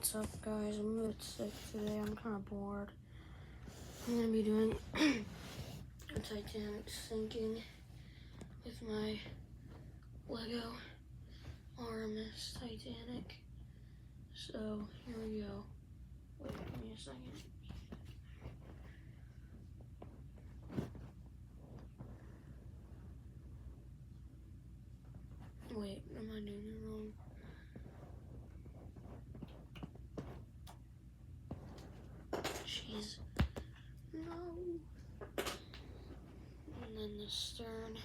What's up, guys? I'm a bit sick today. I'm kind of bored. I'm gonna be doing a Titanic sinking with my Lego RMS Titanic. So here we go. Wait, give me a second. Wait, am I doing it wrong? Jeez. No. And then the stern.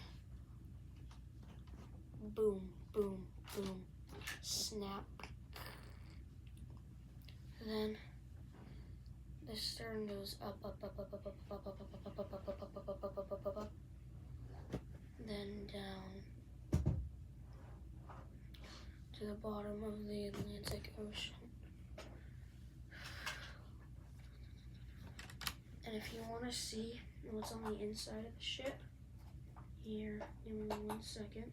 Boom, boom, boom. Snap. And then the stern goes up, up, up, up, up, up, up, up, up, up, up, up, up, up, up, up, up, up, up, up. Then down to the bottom of the Atlantic Ocean. And if you want to see what's on the inside of the ship, here, give me 1 second.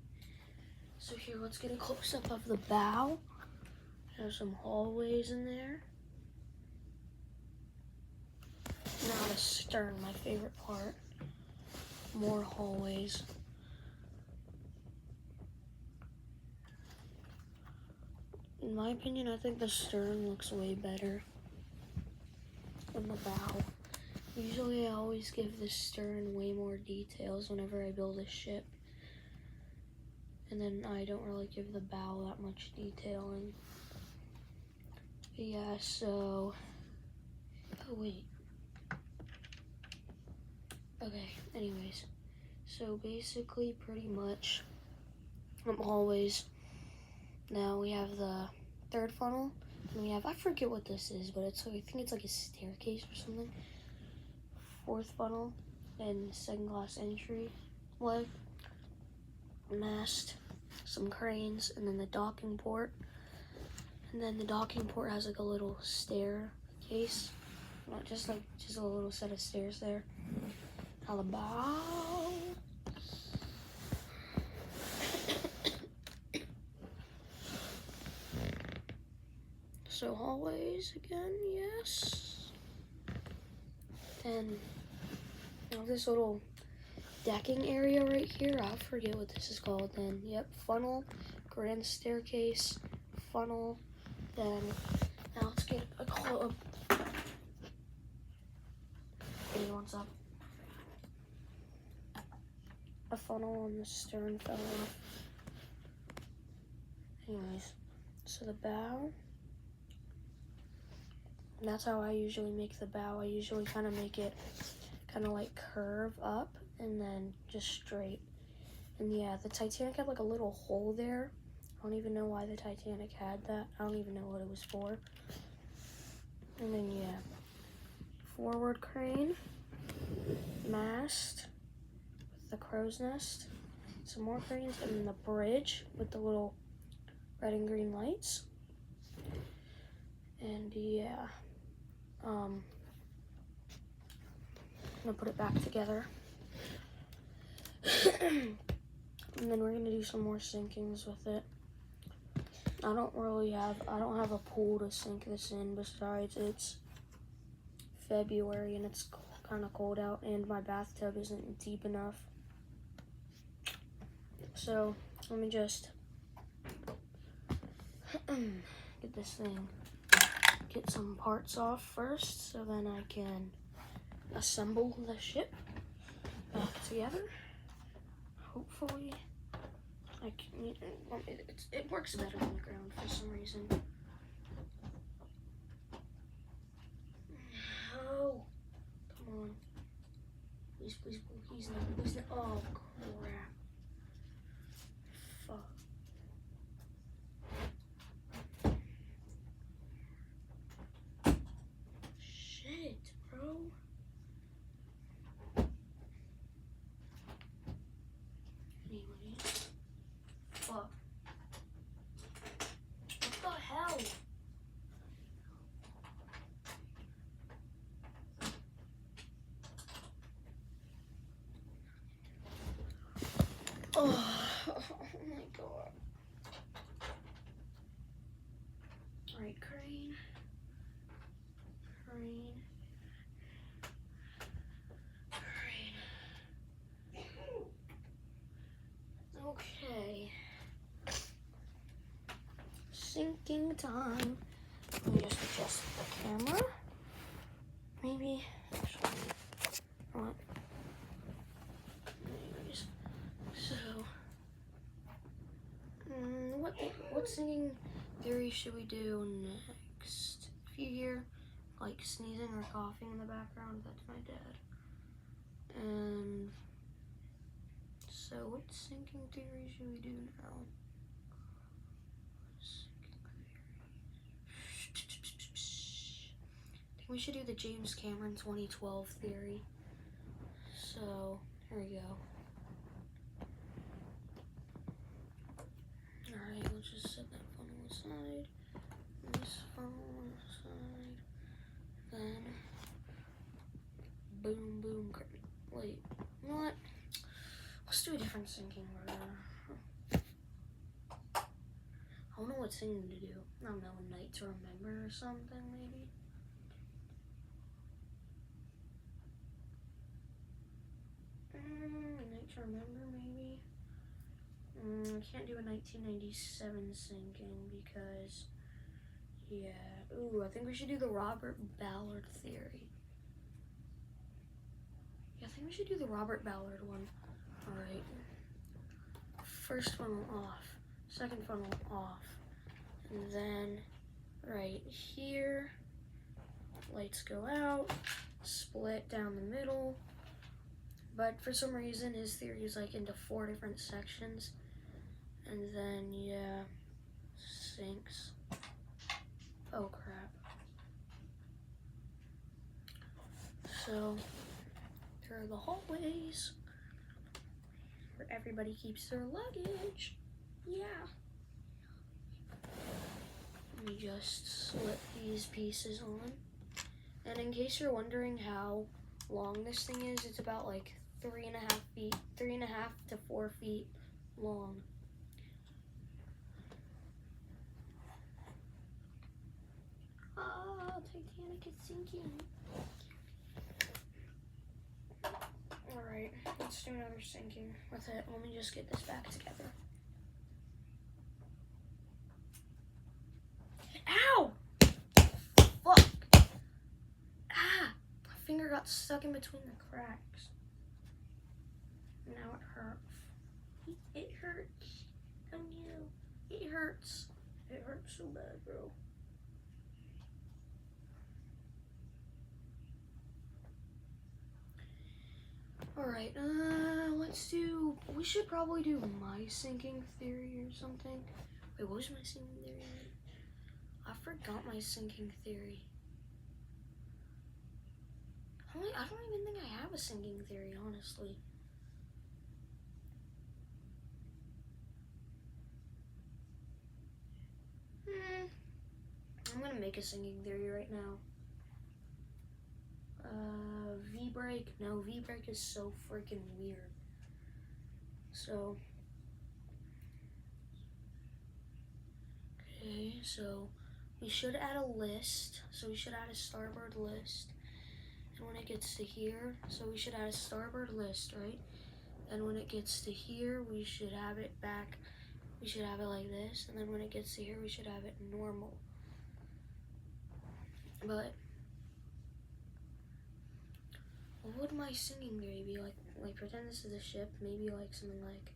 So here, let's get a close-up of the bow. There's some hallways in there. Now the stern, my favorite part. More hallways. In my opinion, I think the stern looks way better than the bow. Usually I always give the stern way more details whenever I build a ship. And then I don't really give the bow that much detailing. But yeah, so... Oh, wait. Okay, anyways. So basically, pretty much, always... Now we have the third funnel. And we have, I forget what this is, but it's, I think it's like a staircase or something. Fourth funnel and second class entry way, mast, some cranes, and then the docking port. And then the docking port has like a little staircase, not just a little set of stairs there. Now the bow. So hallways again, yes. And this little decking area right here, I forget what this is called then. Yep, funnel, grand staircase, funnel. Then now let's get a close up. What's up? A funnel on the stern fell off. Anyways, so the bow. And that's how I usually make the bow. I usually kind of make it kind of like curve up and then just straight. And yeah, the Titanic had like a little hole there. I don't even know why the Titanic had that. I don't even know what it was for. And then yeah, forward crane, mast with the crow's nest, some more cranes, and then the bridge with the little red and green lights. And yeah. I'm gonna put it back together. And then we're gonna do some more sinkings with it. I don't have a pool to sink this in, besides it's February and it's kind of cold out and my bathtub isn't deep enough. So let me just get this thing. Get some parts off first, so then I can assemble the ship back together. Hopefully, it works better on the ground for some reason. Oh, come on. Please, please not. Oh, crap. Fuck. Shit, bro. Anyways. Fuck. What the hell? Oh my god. Alright, crane. time. Let me just adjust the camera. Maybe, actually, what? Anyways, so, what singing theory should we do next? If you hear, like, sneezing or coughing in the background, that's my dad. And so what sinking theory should we do now? I think we should do the James Cameron 2012 theory. So here we go. Alright, let's just set that funnel aside. This funnel aside. Then boom, boom. Wait, you know what? Let's do a different sinking order. I don't know what singing to do. I don't know, a night to remember or something, maybe. A night to remember, maybe. I can't do a 1997 sinking because, yeah. Ooh, I think we should do the Robert Ballard theory. Yeah, I think we should do the Robert Ballard one. Alright. First funnel off. Second funnel off. And then right here, lights go out, split down the middle. But for some reason, his theory is like into 4 different sections. And then, yeah, sinks. Oh, crap. So, there are the hallways where everybody keeps their luggage. Yeah. Let me just slip these pieces on. And in case you're wondering how long this thing is, it's about like 3.5 feet, 3.5 to 4 feet long. Ah, Titanic is sinking. Alright, let's do another sinking with it. Let me just get this back together. Ow! Fuck! Ah! My finger got stuck in between the cracks. Now it hurts. It hurts. Oh no. It hurts. It hurts so bad, bro. Alright, we should probably do my sinking theory or something. Wait, what was my sinking theory? I forgot my sinking theory. I don't even think I have a sinking theory, honestly. I'm gonna make a sinking theory right now. V-brake. No, V-brake is so freaking weird. So, okay, so we should add a list. So we should add a starboard list. And when it gets to here, so we should add a starboard list, right? And when it gets to here, we should have it back. We should have it like this. And then when it gets to here, we should have it normal. But what would my sinking theory be like? Like pretend this is a ship. Maybe something like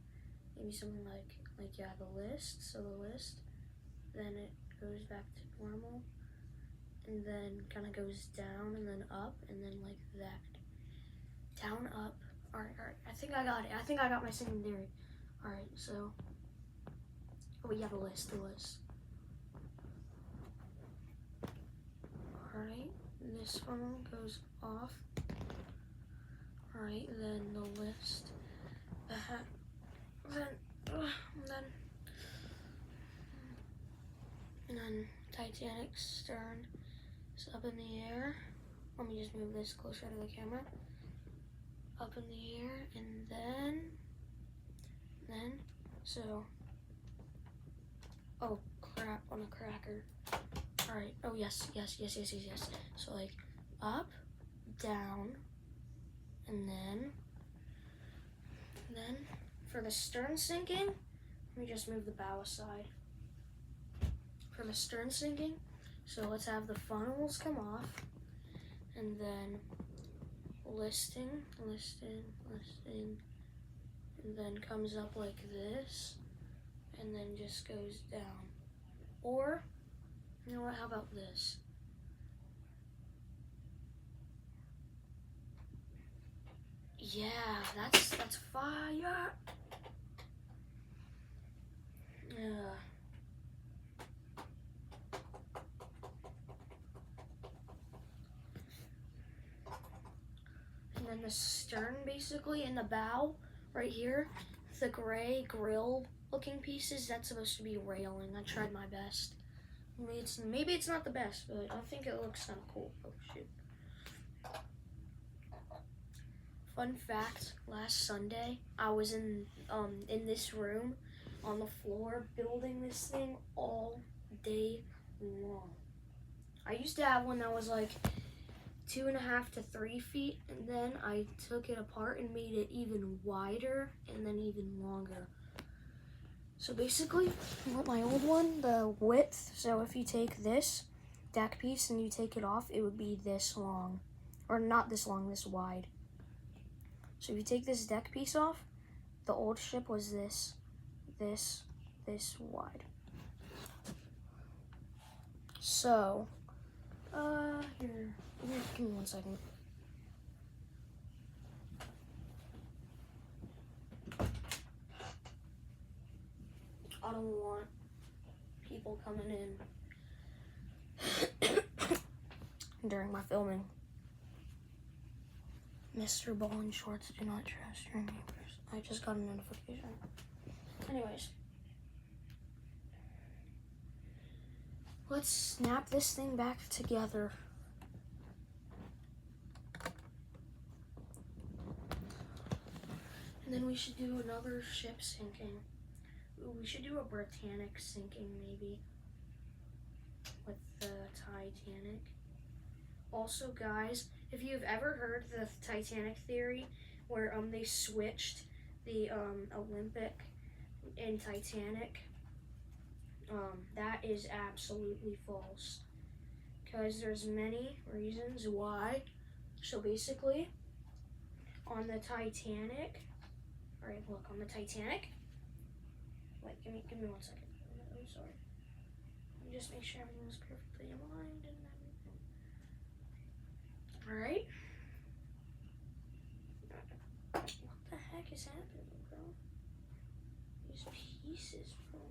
yeah, the list. So the list, then it goes back to normal, and then kind of goes down and then up and then like that. Down, up. All right. I think I got it. I think I got my sinking theory. All right. So, oh yeah, the list. All right. This funnel goes off. Alright, then the list, then Titanic stern is up in the air. Let me just move this closer to the camera. Up in the air, and then, so, oh crap, on a cracker. Alright, oh yes. So like, up, down, and then for the stern sinking, let me just move the bow aside. for the stern sinking. So let's have the funnels come off, and then listing, and then comes up like this, and then just goes down. Or, you know what, how about this? Yeah, that's fire. Yeah. And then the stern, basically, in the bow, right here, the gray grill looking pieces, that's supposed to be railing. I tried my best. Maybe it's not the best, but I think it looks kind of cool. Oh shoot. Fun fact, last Sunday, I was in this room on the floor building this thing all day long. I used to have one that was like 2.5 to 3 feet, and then I took it apart and made it even wider and then even longer. So basically, with my old one, the width, so if you take this deck piece and you take it off, it would be this long. Or not this long, this wide. So if you take this deck piece off, the old ship was this wide. So, here, give me 1 second. I don't want people coming in during my filming. Mr. Ball and Shorts, do not trust your neighbors. I just got a notification. Anyways. Let's snap this thing back together. And then we should do another ship sinking. We should do a Britannic sinking, maybe, with the Titanic. Also, guys, if you've ever heard the Titanic theory, where they switched the Olympic and Titanic, that is absolutely false. Because there's many reasons why. So basically, on the Titanic, alright, look, on the Titanic, wait, give me 1 second. I'm sorry. Let me just make sure everything's perfectly aligned and everything. Alright. What the heck is happening, bro? These pieces, bro.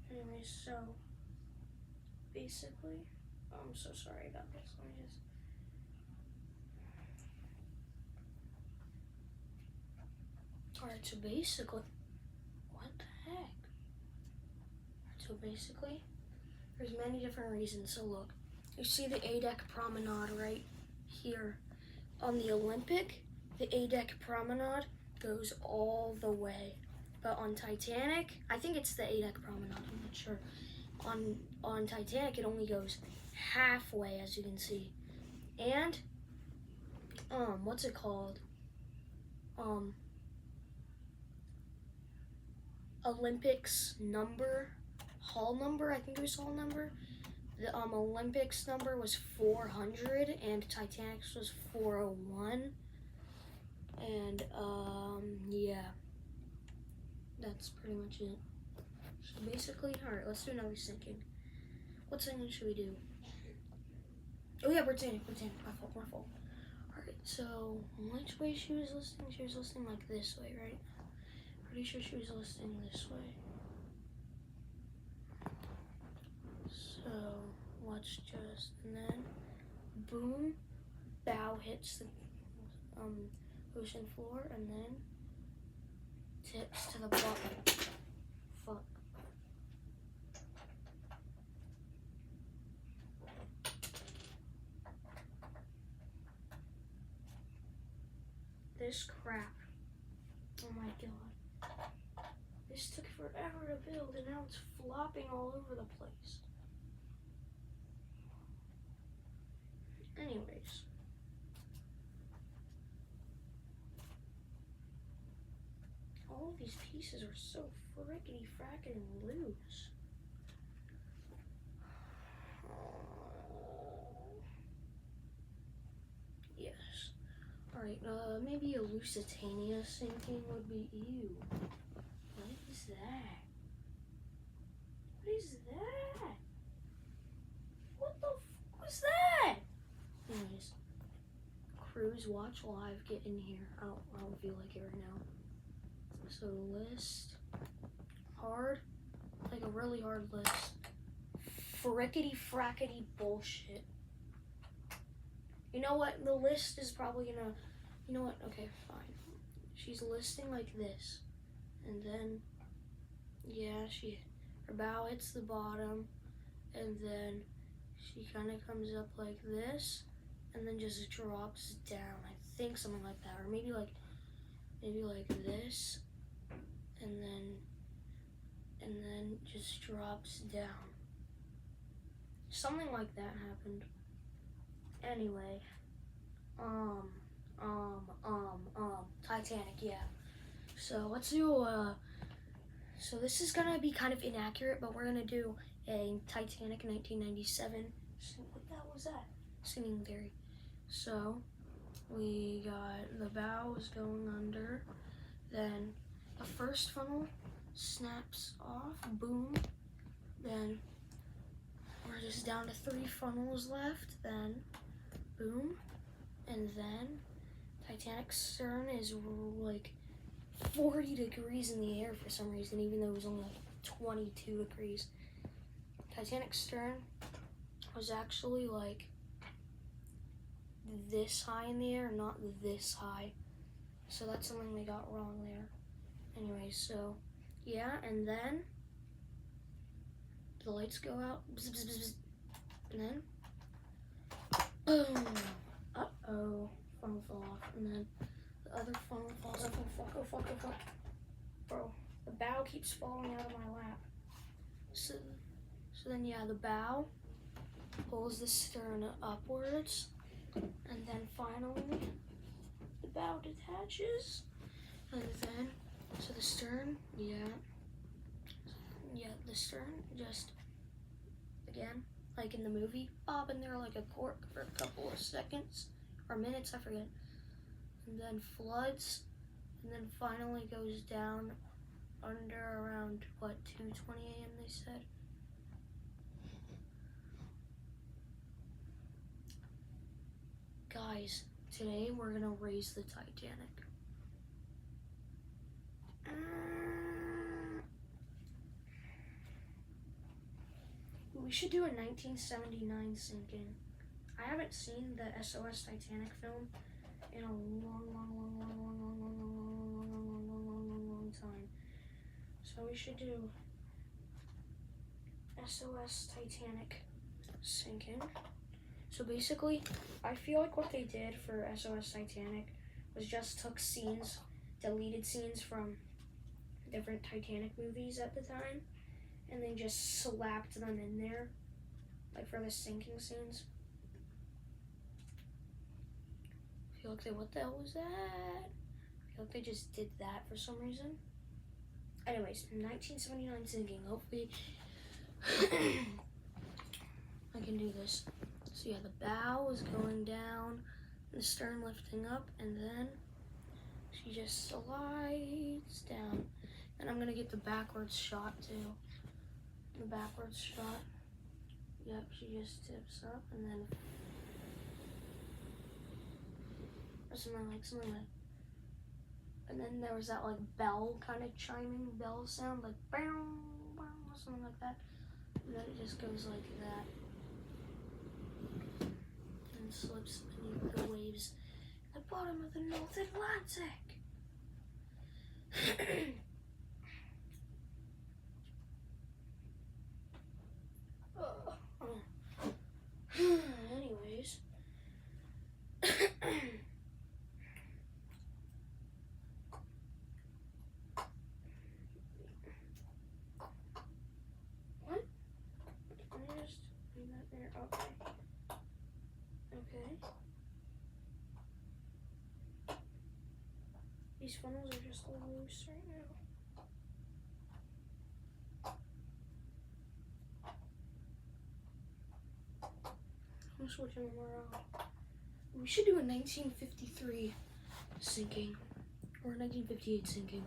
Anyways, so basically, I'm so sorry about this. Let me just. Alright, so basically, what the heck? So basically, there's many different reasons. So look, you see the A-deck promenade right here. On the Olympic, the A-deck promenade goes all the way. But on Titanic, I think it's the A-deck promenade, I'm not sure. On Titanic, it only goes halfway, as you can see. And, what's it called? Olympics number, hall number, I think it was hall number. The Olympics number was 400 and Titanic's was 401. And yeah, that's pretty much it. So basically, alright, let's do another sinking. What sinking should we do? Oh yeah, Britannic, my fault. Alright, so which way she was listing? She was listing like this way, right? Pretty sure she was listing this way. So watch just, and then boom, bow hits the ocean floor, and then tips to the bottom. Fuck. This crap. Oh my god. This took forever to build, and now it's flopping all over the place. Anyways. All of these pieces are so frickety fracking loose. maybe a Lusitania sinking would be ew. What is that? What is that? What the f was that? Anyways, cruise watch live, get in here. I don't feel like it right now. So list, hard, like a really hard list. Frickety frackety bullshit. You know what? The list is probably gonna, you know what? Okay, fine. She's listing like this. And then, yeah, her bow hits the bottom. And then she kind of comes up like this. And then just drops down. I think something like that. Or maybe like this. And then just drops down. Something like that happened. Anyway, Titanic, yeah. So let's do, so this is gonna be kind of inaccurate, but we're gonna do a Titanic 1997. What the hell was that? Singing theory. So, we got the bow is going under, then the first funnel snaps off, boom, then we're just down to 3 funnels left, then boom, and then Titanic's stern is like 40 degrees in the air for some reason, even though it was only like 22 degrees. Titanic's stern was actually like this high in the air, not this high. So that's something they got wrong there. Anyway, so yeah, and then the lights go out, bzz, bzz, bzz, bzz, and then boom. Uh-oh, funnel fell off, and then the other funnel falls off. Oh fuck. Bro, the bow keeps falling out of my lap. So then yeah, the bow pulls the stern upwards, and then finally the bow detaches, and then, so the stern, yeah, the stern just, again, like in the movie, bobbing there like a cork for a couple of seconds, or minutes, I forget, and then floods, and then finally goes down under around, what, 2:20 a.m. they said? Guys, today we're gonna raise the Titanic. We should do a 1979 sinking. I haven't seen the SOS Titanic film in a long time. So we should do SOS Titanic sinking. So basically, I feel like what they did for SOS Titanic was just took scenes, deleted scenes from different Titanic movies at the time, and then just slapped them in there, like for the sinking scenes. I feel like what the hell was that? I feel like they just did that for some reason. Anyways, 1979 sinking, hopefully I can do this. So yeah, the bow is going down, the stern lifting up, and then she just slides down. And I'm gonna get the backwards shot too. The backwards shot. Yep, she just tips up, and then something like. And then there was that like bell kind of chiming bell sound, like bow, bow, something like that. And then it just goes like that. And slips beneath the waves at the bottom of the North Atlantic. Anyways. What? Let me just bring that there. Okay. These funnels are just a little loose right now. I'm switching them around. We should do a 1953 sinking. Or 1958 sinking.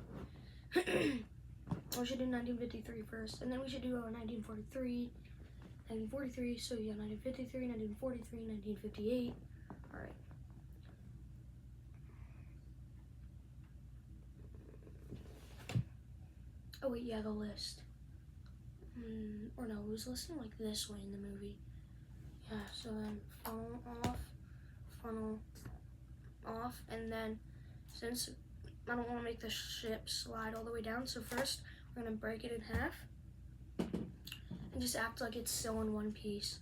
We should do 1953 first, and then we should do 1943. 1943, so yeah, 1953, 1943, 1958. Alright. Oh wait, yeah, the list. Or no, it was listed like this way in the movie. Yeah, so then funnel off, and then since I don't want to make the ship slide all the way down, so first we're going to break it in half and just act like it's still in one piece.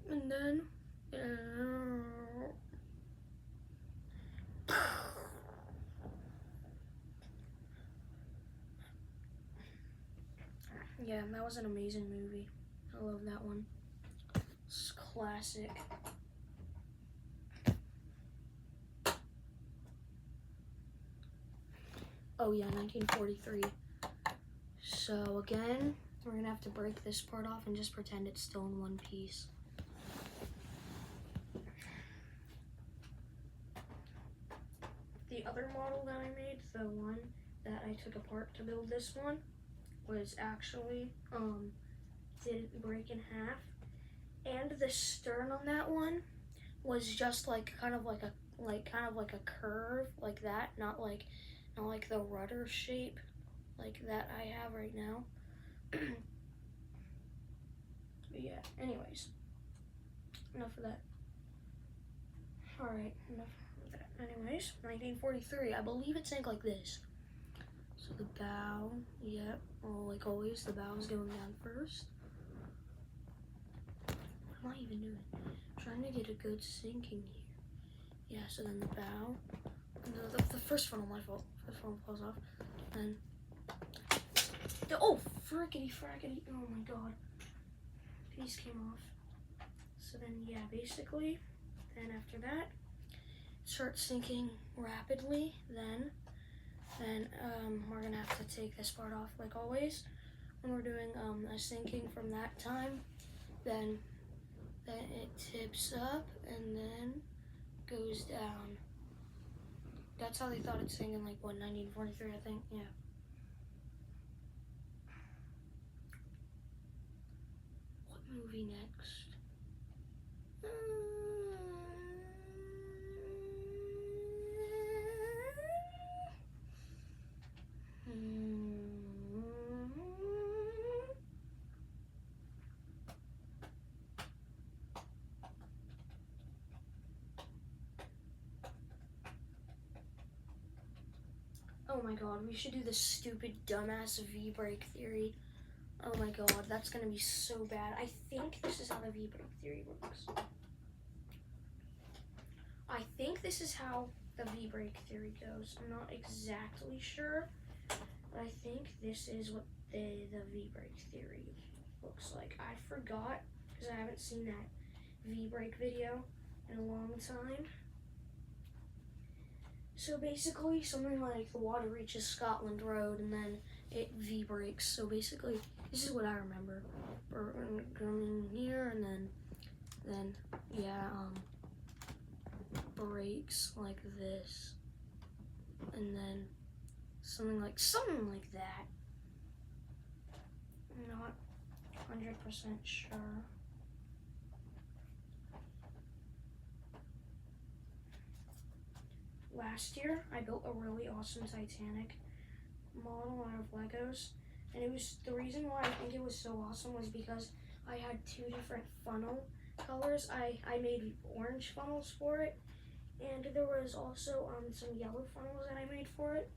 And then yeah, that was an amazing movie. I love that one. It's classic. Oh yeah, 1943. So again, we're gonna have to break this part off and just pretend it's still in one piece. The other model that I made, the one that I took apart to build this one, was actually didn't break in half, and the stern on that one was just like kind of like a curve like that, not like the rudder shape like that I have right now. But yeah, anyways, enough of that. Alright, enough of that. Anyways, 1943, I believe it sank like this. So the bow, yep, well, like always, the bow is going down first. What am I even doing? I'm trying to get a good sinking here. Yeah, so then the bow, the first funnel, my fault, first funnel falls off, and oh, frickety frackety, oh my god, piece came off. So then, yeah, basically, then after that, start sinking rapidly, then we're gonna have to take this part off like always. When we're doing a sinking from that time, then it tips up and then goes down. That's how they thought it sank in like what, 1943, I think, yeah. What movie next? Oh my god, we should do this stupid dumbass V-break theory. Oh my god, that's gonna be so bad. I think this is how the V-break theory works. I think this is how the V-break theory goes. I'm not exactly sure, but I think this is what the V-break theory looks like. I forgot, because I haven't seen that V-break video in a long time. So basically, something like the water reaches Scotland Road and then it V-breaks. So basically, this is what I remember. We're going here and then yeah, breaks like this, and then something like that. I'm not 100% sure. Last year, I built a really awesome Titanic model out of Legos, and it was, the reason why I think it was so awesome was because I had two different funnel colors. I made orange funnels for it, and there was also some yellow funnels that I made for it.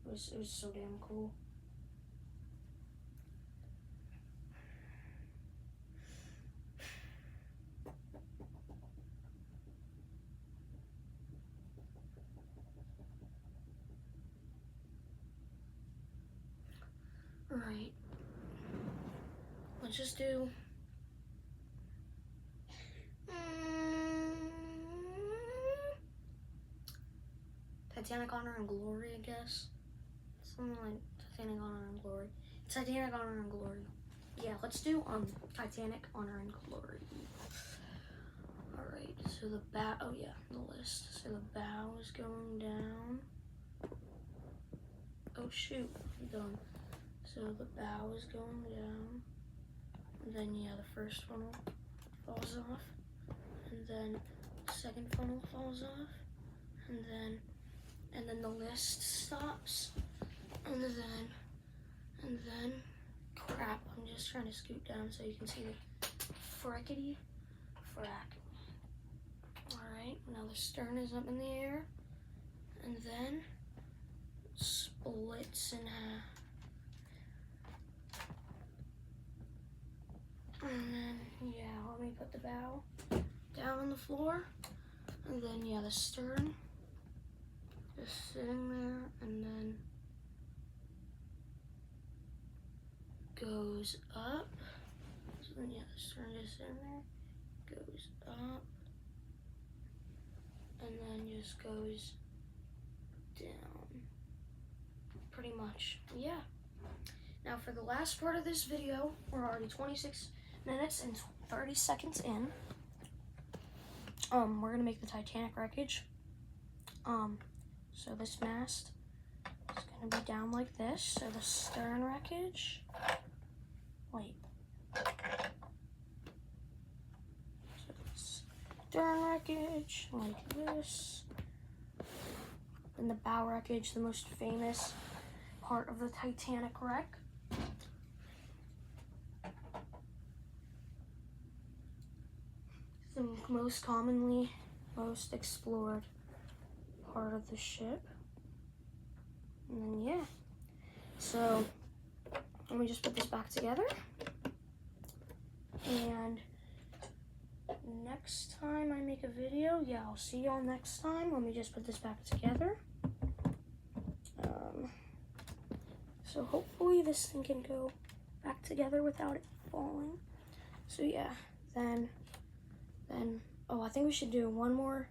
It was so damn cool. Alright, let's just do Titanic, Honor, and Glory, I guess. Something like Titanic, Honor, and Glory. Titanic, Honor, and Glory. Yeah, let's do Titanic, Honor, and Glory. Alright, so the bow, oh yeah, the list. So the bow is going down. Oh shoot, I'm done. So the bow is going down. And then yeah, the first funnel falls off. And then the second funnel falls off. And then the list stops. And then, crap, I'm just trying to scoot down so you can see the frackety frack. Alright, now the stern is up in the air, and then splits in half. And then, yeah, let me put the bow down on the floor, and then, yeah, the stern just sitting there, and then goes up. So then, yeah, the stern is sitting there, goes up, and then just goes down, pretty much. Yeah. Now for the last part of this video, we're already 26 minutes and 30 seconds in. We're gonna make the Titanic wreckage. So this mast is gonna be down like this. So the stern wreckage, wait. So the stern wreckage like this. And the bow wreckage, the most famous part of the Titanic wreck. The most commonly, most explored part of the ship. And then yeah, so let me just put this back together. And next time I make a video, yeah, I'll see y'all next time. Let me just put this back together. So hopefully this thing can go back together without it falling. So yeah, then, oh, I think we should do one more.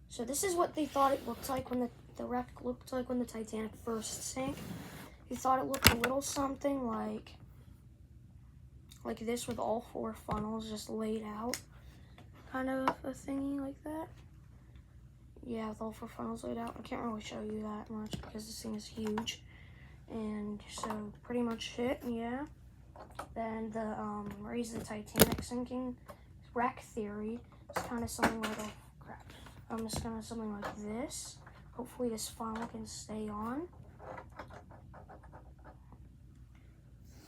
So this is what they thought it looked like when the wreck looked like when the Titanic first sank. They thought it looked a little something like this with all 4 funnels just laid out. Kind of a thingy like that. Yeah, with all 4 funnels laid out. I can't really show you that much because this thing is huge. And so pretty much it, yeah. Then the Raise the Titanic sinking wreck theory is kind of something like, oh crap. It's kind of something like this. Hopefully this funnel can stay on.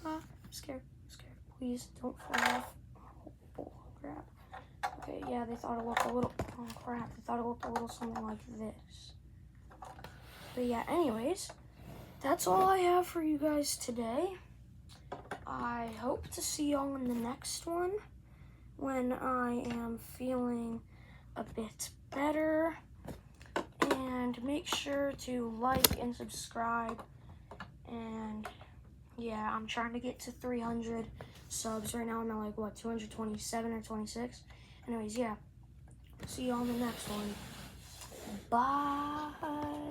I'm scared. Please don't fall off. Oh crap. Okay, yeah, they thought it looked a little, oh crap, they thought it looked a little something like this. But yeah, anyways, that's all I have for you guys today. I hope to see y'all in the next one when I am feeling a bit better. And make sure to like and subscribe. And yeah, I'm trying to get to 300 subs. Right now I'm at like, what, 227 or 26? Anyways, yeah. See y'all in the next one. Bye.